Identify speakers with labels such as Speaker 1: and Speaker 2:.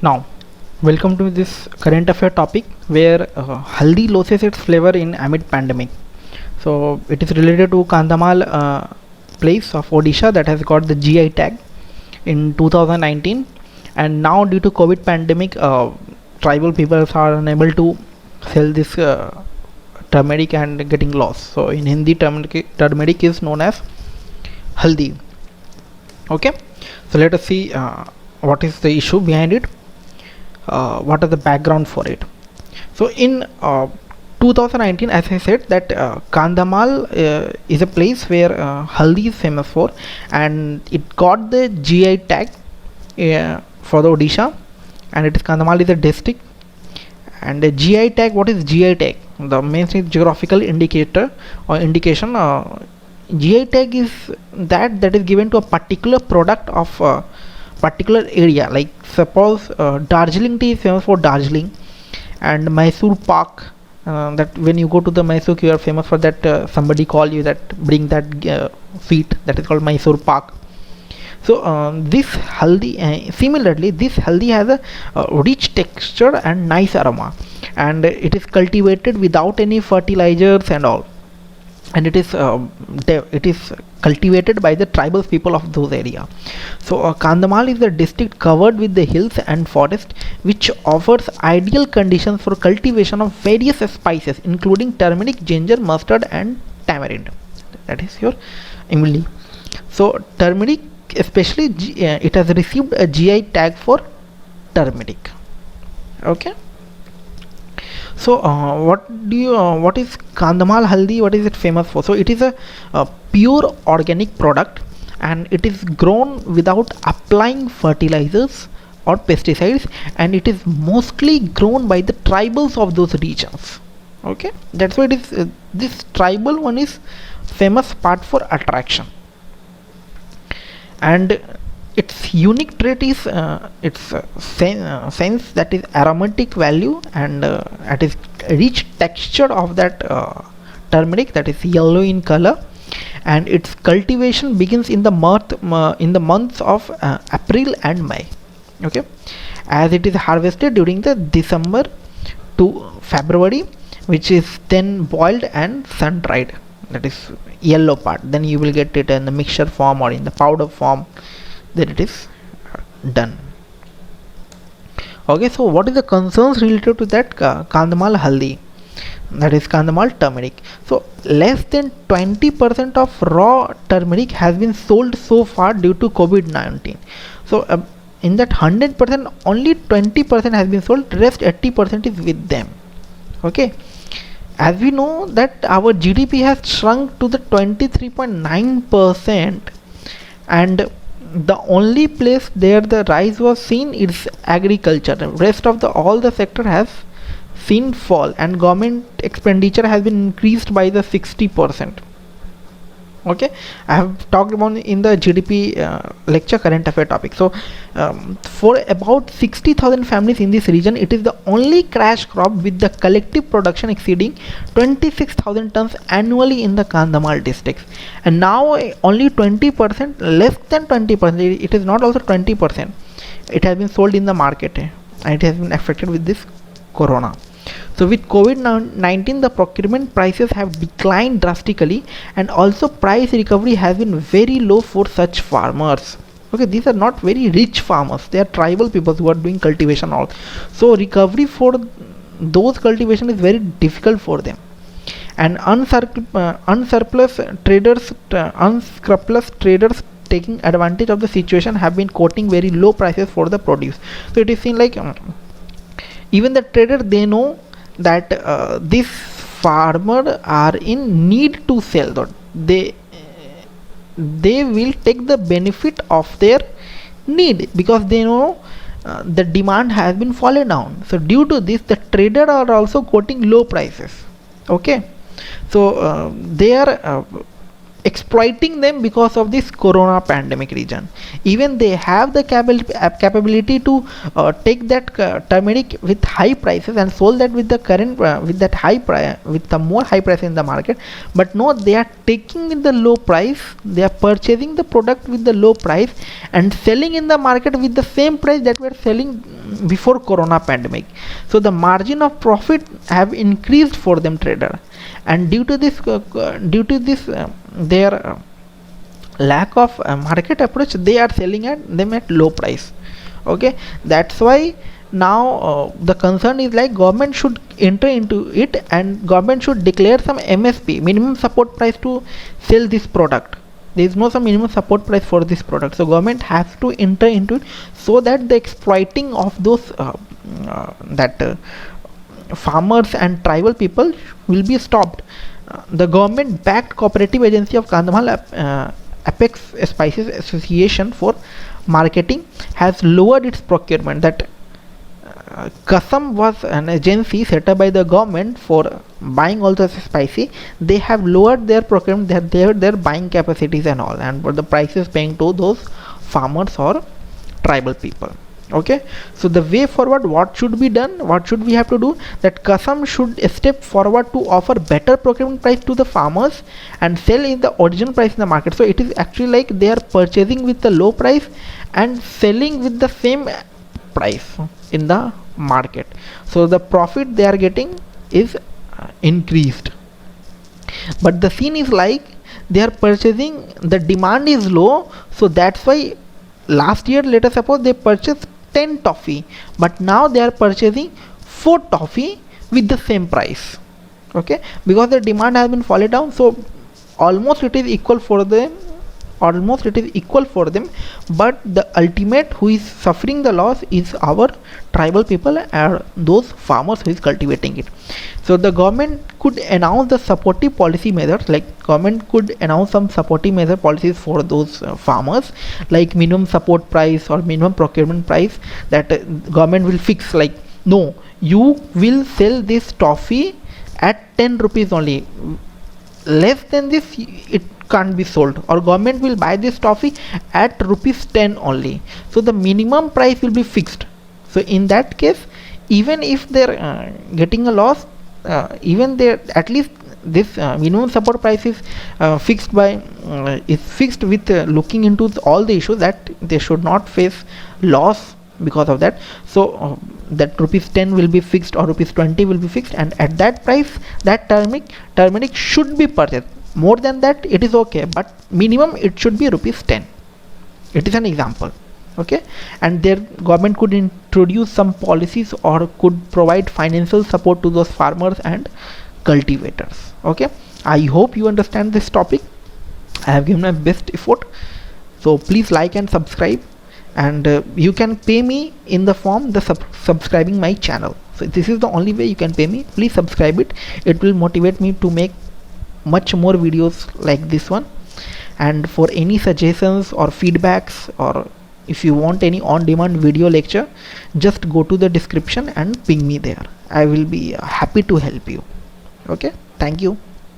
Speaker 1: Now, welcome to this current affair topic where haldi loses its flavor in amid pandemic. So it is related to Kandhamal place of Odisha that has got the GI tag in 2019, and now due to COVID pandemic, tribal peoples are unable to sell this turmeric and getting lost. So in Hindi, turmeric is known as haldi. Okay, so let us see what is the issue behind it. What are the background for it. So in 2019, as I said, that Kandhamal is a place where haldi is famous for, and it got the GI tag for the Odisha, and it is Kandhamal is a district. And the GI tag, what is GI tag? The main geographical indicator or indication. GI tag is that is given to a particular product of particular area. Like suppose Darjeeling tea is famous for Darjeeling, and Mysore Pak, that when you go to the Mysore, you are famous for that. Somebody call you that bring that sweet that is called Mysore Pak. So this haldi, similarly, this haldi has a rich texture and nice aroma, and it is cultivated without any fertilizers and all, and it is cultivated by the tribal people of those area. So Kandhamal is a district covered with the hills and forest, which offers ideal conditions for cultivation of various spices including turmeric, ginger, mustard and tamarind, that is your imli. So turmeric especially, it has received a GI tag for turmeric. Okay, so what is Kandhamal haldi, what is it famous for? So it is a pure organic product, and it is grown without applying fertilizers or pesticides, and it is mostly grown by the tribals of those regions. Okay, that's why it is this tribal one is famous part for attraction. And its unique trait is its sense, that is aromatic value, and it is rich texture of that turmeric, that is yellow in color, and its cultivation begins in the months of April and May. Okay, as it is harvested during the December to February, which is then boiled and sun dried, that is yellow part, then you will get it in the mixture form or in the powder form, then it is done. Okay, so what is the concerns related to that Kandhamal haldi, that is Kandhamal turmeric? So less than 20% of raw turmeric has been sold so far due to COVID-19. So in that 100%, only 20% has been sold, rest 80% is with them. Okay, as we know that our GDP has shrunk to the 23.9%, and the only place there the rise was seen is agriculture. The rest of the all the sector has seen fall, and government expenditure has been increased by the 60%. Okay, I have talked about in the GDP lecture current affair topic. So for about 60,000 families in this region, it is the only cash crop with the collective production exceeding 26,000 tons annually in the Kandhamal districts. And now only 20%, less than 20%, it is not also 20%, it has been sold in the market, and it has been affected with this corona. So with COVID-19, the procurement prices have declined drastically, and also price recovery has been very low for such farmers. Okay, these are not very rich farmers, they are tribal people who are doing cultivation all. So recovery for those cultivation is very difficult for them, and unscrupulous traders taking advantage of the situation have been quoting very low prices for the produce. So it is seen like even the trader, they know that this farmer are in need to sell, that they will take the benefit of their need, because they know the demand has been fallen down. So due to this, the trader are also quoting low prices. Okay, so they are exploiting them because of this corona pandemic region. Even they have the capability to take that turmeric with high prices and sold that with the current with that high price, with the more high price in the market, but no, they are taking with the low price, they are purchasing the product with the low price and selling in the market with the same price that we are selling before corona pandemic. So the margin of profit have increased for them trader, and due to this their lack of market approach, they are selling them at low price. Okay, that's why now the concern is like government should enter into it, and government should declare some MSP, minimum support price, to sell this product. There is no some minimum support price for this product, so government has to enter into it, so that the exploiting of those farmers and tribal people will be stopped. The government backed cooperative agency of Kandhamal, Apex Spices Association for Marketing, has lowered its procurement. That Kasam was an agency set up by the government for buying all the spicy. They have lowered their procurement, their buying capacities and all, and for the prices paying to those farmers or tribal people. Okay, so the way forward, what should be done, what should we have to do, that Kasam should step forward to offer better procurement price to the farmers and sell in the original price in the market. So it is actually like they are purchasing with the low price and selling with the same price in the market, so the profit they are getting is increased. But the scene is like they are purchasing, the demand is low, so that's why last year, let us suppose, they purchased 10 toffee, but now they are purchasing 4 toffee with the same price. Okay, because the demand has been fallen down, so almost it is equal for them, but the ultimate who is suffering the loss is our tribal people and those farmers who is cultivating it. So the government could announce the supportive policy measures, like government could announce some supportive measure policies for those farmers, like minimum support price or minimum procurement price, that government will fix, like, no, you will sell this toffee at 10 rupees only, less than this it can't be sold, or government will buy this toffee at rupees 10 only, so the minimum price will be fixed. So in that case, even if they're getting a loss, even they, at least this minimum support price is fixed with looking into all the issues, that they should not face loss because of that. So that rupees 10 will be fixed or rupees 20 will be fixed, and at that price that turmeric should be purchased. More than that it is okay, but minimum it should be rupees 10. It is an example. Okay, and their government could introduce some policies or could provide financial support to those farmers and cultivators. Okay, I hope you understand this topic. I have given my best effort, so please like and subscribe, and you can pay me in the form the subscribing my channel. So this is the only way you can pay me. Please subscribe it. It will motivate me to make much more videos like this one. And for any suggestions or feedbacks, or if you want any on-demand video lecture, just go to the description and ping me there. I will be happy to help you. Okay, thank you.